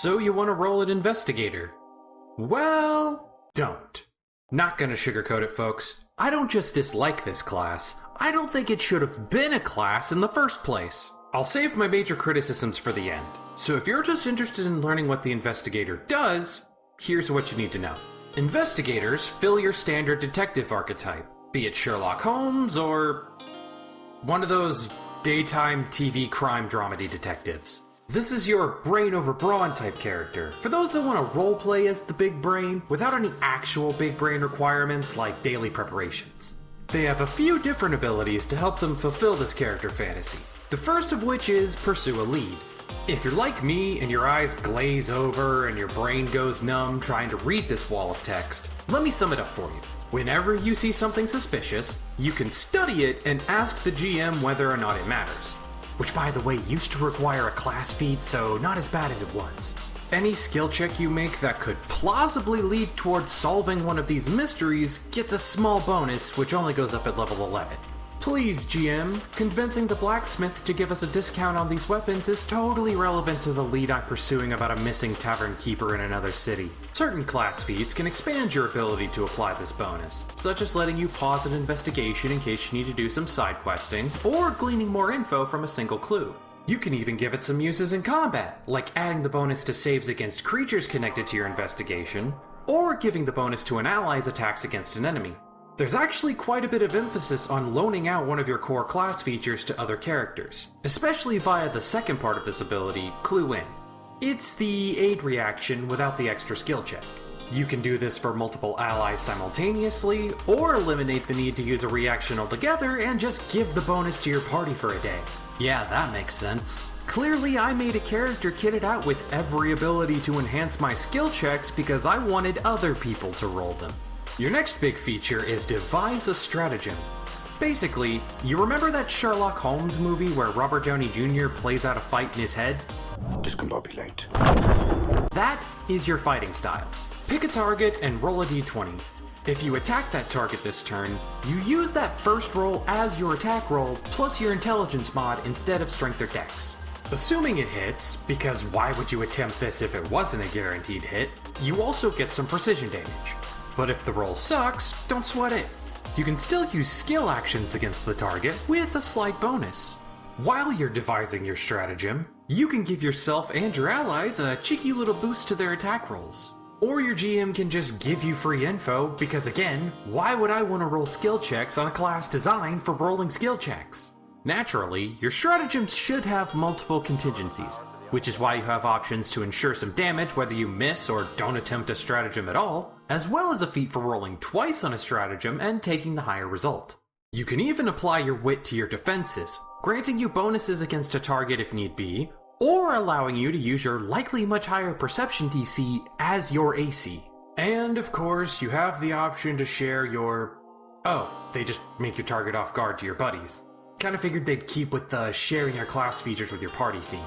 So you want to roll an Investigator? Well, don't. Not gonna sugarcoat it, folks. I don't just dislike this class, I don't think it should have been a class in the first place. I'll save my major criticisms for the end. So if you're just interested in learning what the Investigator does, here's what you need to know. Investigators fill your standard detective archetype, be it Sherlock Holmes or one of those daytime TV crime dramedy detectives. This is your brain over brawn type character, for those that want to roleplay as the big brain without any actual big brain requirements like daily preparations. They have a few different abilities to help them fulfill this character fantasy, the first of which is pursue a lead. If you're like me and your eyes glaze over and your brain goes numb trying to read this wall of text, let me sum it up for you. Whenever you see something suspicious, you can study it and ask the GM whether or not it matters. Which, by the way, used to require a class feat, so not as bad as it was. Any skill check you make that could plausibly lead towards solving one of these mysteries gets a small bonus, which only goes up at level 11. Please, GM, convincing the blacksmith to give us a discount on these weapons is totally relevant to the lead I'm pursuing about a missing tavern keeper in another city. Certain class feats can expand your ability to apply this bonus, such as letting you pause an investigation in case you need to do some side questing, or gleaning more info from a single clue. You can even give it some uses in combat, like adding the bonus to saves against creatures connected to your investigation, or giving the bonus to an ally's attacks against an enemy. There's actually quite a bit of emphasis on loaning out one of your core class features to other characters, especially via the second part of this ability, Clue In. It's the aid reaction without the extra skill check. You can do this for multiple allies simultaneously, or eliminate the need to use a reaction altogether and just give the bonus to your party for a day. Yeah, that makes sense. Clearly, I made a character kitted out with every ability to enhance my skill checks because I wanted other people to roll them. Your next big feature is Devise a Stratagem. Basically, you remember that Sherlock Holmes movie where Robert Downey Jr. plays out a fight in his head? Discombobulate. That is your fighting style. Pick a target and roll a d20. If you attack that target this turn, you use that first roll as your attack roll plus your intelligence mod instead of strength or dex. Assuming it hits, because why would you attempt this if it wasn't a guaranteed hit, you also get some precision damage. But if the roll sucks, don't sweat it. You can still use skill actions against the target with a slight bonus. While you're devising your stratagem, you can give yourself and your allies a cheeky little boost to their attack rolls. Or your GM can just give you free info, because again, why would I want to roll skill checks on a class designed for rolling skill checks? Naturally, your stratagems should have multiple contingencies, which is why you have options to ensure some damage whether you miss or don't attempt a stratagem at all, as well as a feat for rolling twice on a stratagem and taking the higher result. You can even apply your wit to your defenses, granting you bonuses against a target if need be, or allowing you to use your likely much higher perception DC as your AC. And of course, you have the option to share your... Oh, they just make your target off guard to your buddies. Kinda figured they'd keep with the sharing your class features with your party theme.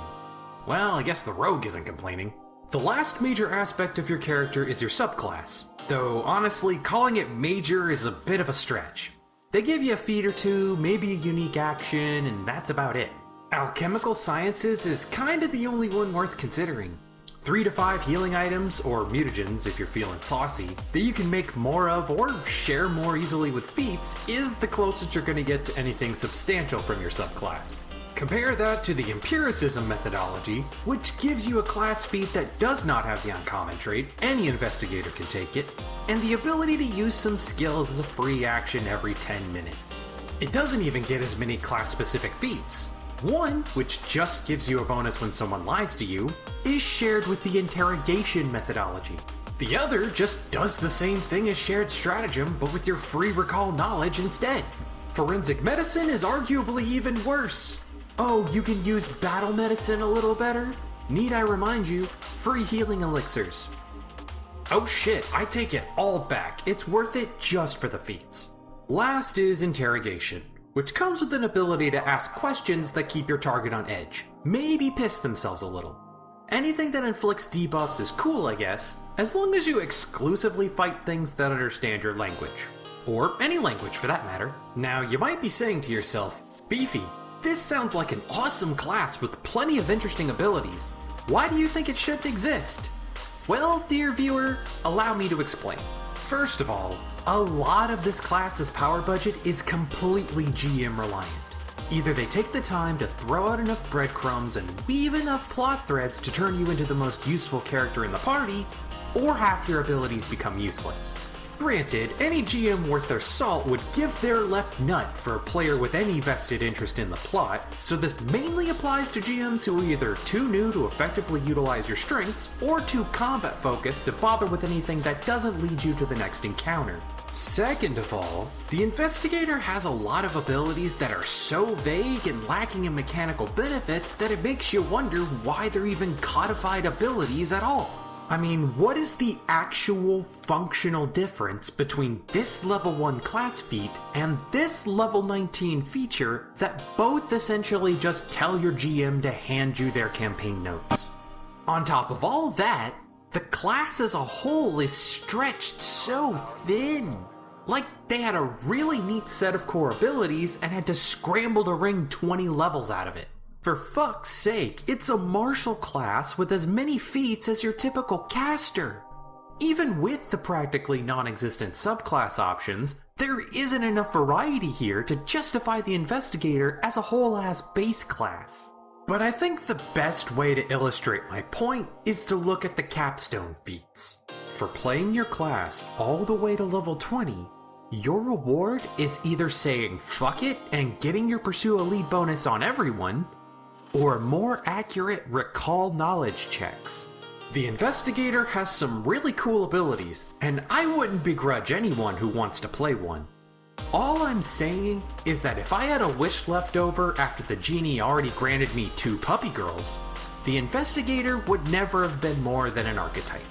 Well, I guess the rogue isn't complaining. The last major aspect of your character is your subclass, though honestly, calling it major is a bit of a stretch. They give you a feat or two, maybe a unique action, and that's about it. Alchemical Sciences is kinda the only one worth considering. 3 to 5 healing items, or mutagens if you're feeling saucy, that you can make more of or share more easily with feats is the closest you're gonna get to anything substantial from your subclass. Compare that to the Empiricism methodology, which gives you a class feat that does not have the uncommon trait, any investigator can take it, and the ability to use some skills as a free action every 10 minutes. It doesn't even get as many class-specific feats. One, which just gives you a bonus when someone lies to you, is shared with the Interrogation methodology. The other just does the same thing as Shared Stratagem, but with your free recall knowledge instead. Forensic Medicine is arguably even worse. Oh, you can use Battle Medicine a little better? Need I remind you, free healing elixirs. Oh shit, I take it all back. It's worth it just for the feats. Last is Interrogation, which comes with an ability to ask questions that keep your target on edge, maybe piss themselves a little. Anything that inflicts debuffs is cool, I guess, as long as you exclusively fight things that understand your language. Or any language for that matter. Now, you might be saying to yourself, Beefy, this sounds like an awesome class with plenty of interesting abilities, Why do you think it shouldn't exist? Well, dear viewer, allow me to explain. First of all, a lot of this class's power budget is completely GM reliant. Either they take the time to throw out enough breadcrumbs and weave enough plot threads to turn you into the most useful character in the party, or half your abilities become useless. Granted, any GM worth their salt would give their left nut for a player with any vested interest in the plot, so this mainly applies to GMs who are either too new to effectively utilize your strengths, or too combat focused to bother with anything that doesn't lead you to the next encounter. Second of all, the Investigator has a lot of abilities that are so vague and lacking in mechanical benefits that it makes you wonder why they're even codified abilities at all. I mean, what is the actual functional difference between this level 1 class feat and this level 19 feature that both essentially just tell your GM to hand you their campaign notes? On top of all that, the class as a whole is stretched so thin. Like they had a really neat set of core abilities and had to scramble to wring 20 levels out of it. For fuck's sake, it's a martial class with as many feats as your typical caster. Even with the practically non-existent subclass options, there isn't enough variety here to justify the Investigator as a whole-ass base class. But I think the best way to illustrate my point is to look at the capstone feats. For playing your class all the way to level 20, your reward is either saying fuck it and getting your Pursue Elite bonus on everyone, or more accurate recall knowledge checks. The Investigator has some really cool abilities, and I wouldn't begrudge anyone who wants to play one. All I'm saying is that if I had a wish left over after the genie already granted me 2 puppy girls, the Investigator would never have been more than an archetype.